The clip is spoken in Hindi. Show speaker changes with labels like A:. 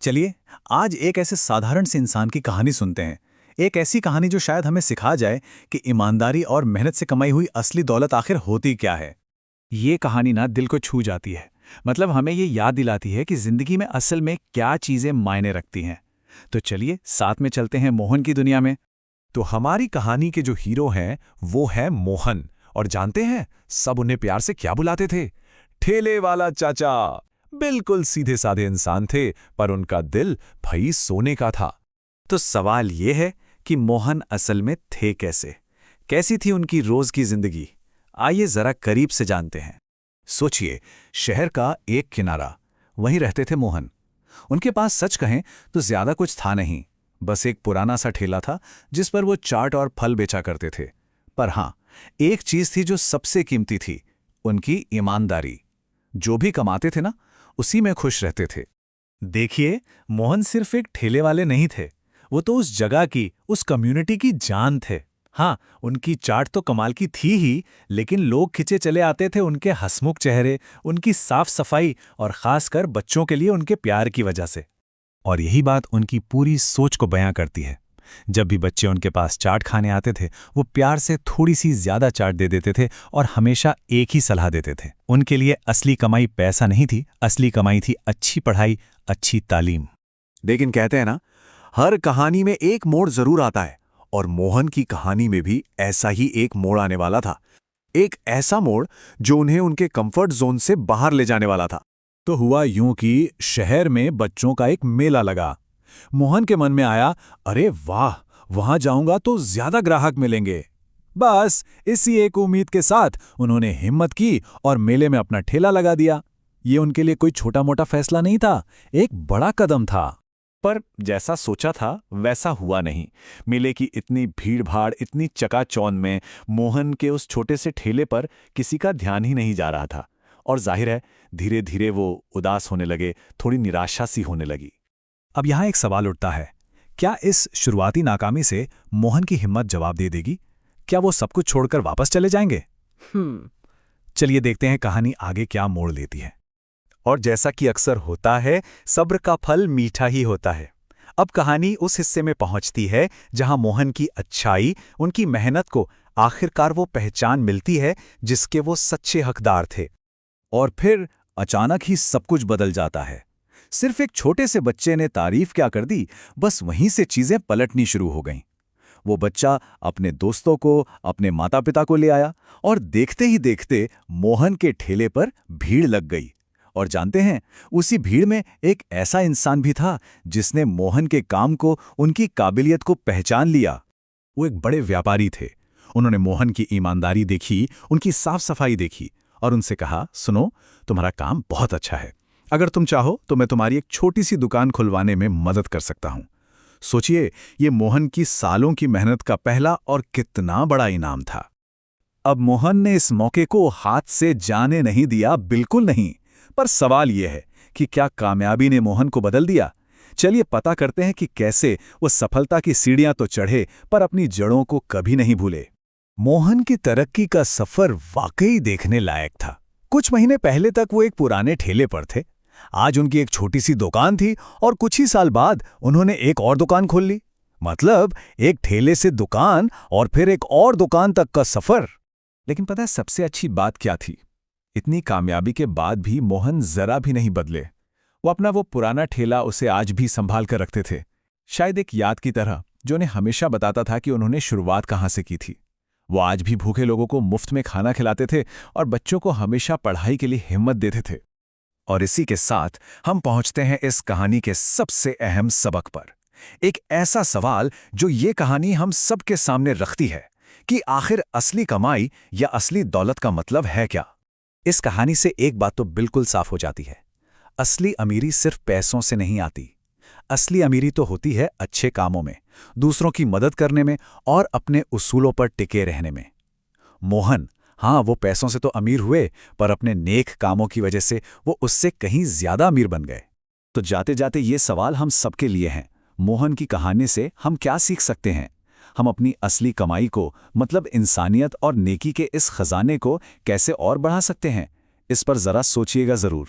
A: चलिए, आज एक ऐसे साधारण से इंसान की कहानी सुनते हैं। एक ऐसी कहानी जो शायद हमें सिखा जाए कि ईमानदारी और मेहनत से कमाई हुई असली दौलत आखिर होती क्या है।
B: ये कहानी ना दिल को छू जाती है। मतलब हमें ये याद दिलाती है कि जिंदगी में असल में क्या चीजें मायने रखती हैं। तो चलिए साथ में चलते हैं मोहन की दुनिया में।
C: तो हमारी कहानी के जो हीरो हैं वो है मोहन। और जानते हैं सब उन्हें प्यार से क्या बुलाते थे? ठेले वाला चाचा। बिल्कुल सीधे साधे इंसान थे, पर उनका दिल भई सोने का था।
A: तो सवाल ये है कि मोहन असल में थे कैसे? कैसी थी उनकी रोज की जिंदगी? आइए जरा करीब से जानते हैं। सोचिए, शहर का एक किनारा, वहीं रहते थे मोहन। उनके पास सच कहें तो ज्यादा कुछ था नहीं, बस एक पुराना सा ठेला था जिस पर वो चाट और फल बेचा करते थे। पर हां, एक चीज थी जो सबसे कीमती थी, उनकी ईमानदारी। जो भी कमाते थे ना, उसी में खुश रहते थे। देखिए, मोहन सिर्फ एक ठेले वाले नहीं थे, वो तो उस जगह की, उस कम्युनिटी की जान थे। हाँ, उनकी चाट तो कमाल की थी ही, लेकिन लोग खिंचे चले आते थे उनके हंसमुख चेहरे, उनकी साफ सफाई और खासकर बच्चों के लिए उनके प्यार की वजह से। और यही बात उनकी पूरी सोच को बयां करती है। जब भी बच्चे उनके पास चाट खाने आते थे, वो प्यार से थोड़ी सी ज्यादा चाट दे देते थे और हमेशा एक ही सलाह देते थे। उनके लिए असली कमाई पैसा नहीं थी, असली कमाई थी अच्छी पढ़ाई, अच्छी तालीम।
C: लेकिन कहते हैं ना, हर कहानी में एक मोड़ जरूर आता है, और मोहन की कहानी में भी ऐसा ही एक मोड़ आने वाला था। एक ऐसा मोड़ जो उन्हें उनके कंफर्ट जोन से बाहर ले जाने वाला था।
A: तो हुआ यूं कि शहर में बच्चों का एक मेला लगा। मोहन के मन में आया, अरे वाह, वहां जाऊंगा तो ज्यादा ग्राहक मिलेंगे। बस इसी एक उम्मीद के साथ उन्होंने हिम्मत की और मेले में अपना ठेला लगा दिया। ये उनके लिए कोई छोटा मोटा फैसला नहीं था, एक बड़ा कदम था।
C: पर जैसा सोचा था वैसा हुआ नहीं। मेले की इतनी भीड़-भाड़, इतनी चकाचौंध में मोहन के उस छोटे से ठेले पर किसी का ध्यान ही नहीं जा रहा था। और जाहिर है, धीरे धीरे वो उदास होने लगे, थोड़ी निराशा सी होने लगी।
A: अब यहां एक सवाल उठता है, क्या इस शुरुआती नाकामी से मोहन की हिम्मत जवाब दे देगी? क्या वो सब कुछ छोड़कर वापस चले जाएंगे? चलिए देखते हैं कहानी आगे क्या मोड़ लेती है। और जैसा कि अक्सर होता है, सब्र का फल मीठा ही होता है। अब कहानी उस हिस्से में पहुंचती है जहां मोहन की अच्छाई, उनकी मेहनत को आखिरकार वो पहचान मिलती है जिसके वो सच्चे हकदार थे। और फिर अचानक ही सब कुछ बदल जाता है। सिर्फ एक छोटे से बच्चे ने तारीफ क्या कर दी, बस वहीं से चीजें पलटनी शुरू हो गईं। वो बच्चा अपने दोस्तों को, अपने माता पिता को ले आया और देखते ही देखते मोहन के ठेले पर भीड़ लग गई। और जानते हैं, उसी भीड़ में एक ऐसा इंसान भी था जिसने मोहन के काम को, उनकी काबिलियत को पहचान लिया। वो एक बड़े व्यापारी थे। उन्होंने मोहन की ईमानदारी देखी, उनकी साफ सफाई देखी और उनसे कहा, सुनो, तुम्हारा काम बहुत अच्छा है। अगर तुम चाहो तो मैं तुम्हारी एक छोटी सी दुकान खुलवाने में मदद कर सकता हूं। सोचिए, ये मोहन की सालों की मेहनत का पहला और कितना बड़ा इनाम था। अब मोहन ने इस मौके को हाथ से जाने नहीं दिया, बिल्कुल नहीं। पर सवाल यह है कि क्या कामयाबी ने मोहन को बदल दिया? चलिए पता करते हैं कि कैसे वो सफलता की सीढ़ियां तो चढ़े, पर अपनी जड़ों को कभी नहीं भूले। मोहन की तरक्की का सफर वाकई देखने लायक था। कुछ महीने पहले तक वो एक पुराने ठेले पर थे। आज उनकी एक छोटी सी दुकान थी और कुछ ही साल बाद उन्होंने एक और दुकान खोल ली। मतलब एक ठेले से दुकान और फिर एक और दुकान तक का सफर। लेकिन पता है सबसे अच्छी बात क्या थी? इतनी कामयाबी के बाद भी मोहन जरा भी नहीं बदले। वो अपना वो पुराना ठेला उसे आज भी संभाल कर रखते थे, शायद एक याद की तरह जो उन्हें हमेशा बताता था कि उन्होंने शुरुआत कहां से की थी। वो आज भी भूखे लोगों को मुफ्त में खाना खिलाते थे और बच्चों को हमेशा पढ़ाई के लिए हिम्मत देते थे। और इसी के साथ हम पहुंचते हैं इस कहानी के सबसे अहम सबक पर। एक ऐसा सवाल जो ये कहानी हम सबके सामने रखती है कि आखिर असली कमाई या असली दौलत का मतलब है क्या? इस कहानी से एक बात तो बिल्कुल साफ हो जाती है, असली अमीरी सिर्फ पैसों से नहीं आती। असली अमीरी तो होती है अच्छे कामों में, दूसरों की मदद करने में और अपने उसूलों पर टिके रहने में। मोहन, हाँ, वो पैसों से तो अमीर हुए, पर अपने नेक कामों की वजह से वो उससे कहीं ज्यादा अमीर बन गए। तो जाते जाते ये सवाल हम सबके लिए हैं, मोहन की कहानी से हम क्या सीख सकते हैं? हम अपनी असली कमाई को, मतलब इंसानियत और नेकी के इस खजाने को कैसे और बढ़ा सकते हैं? इस पर जरा सोचिएगा जरूर।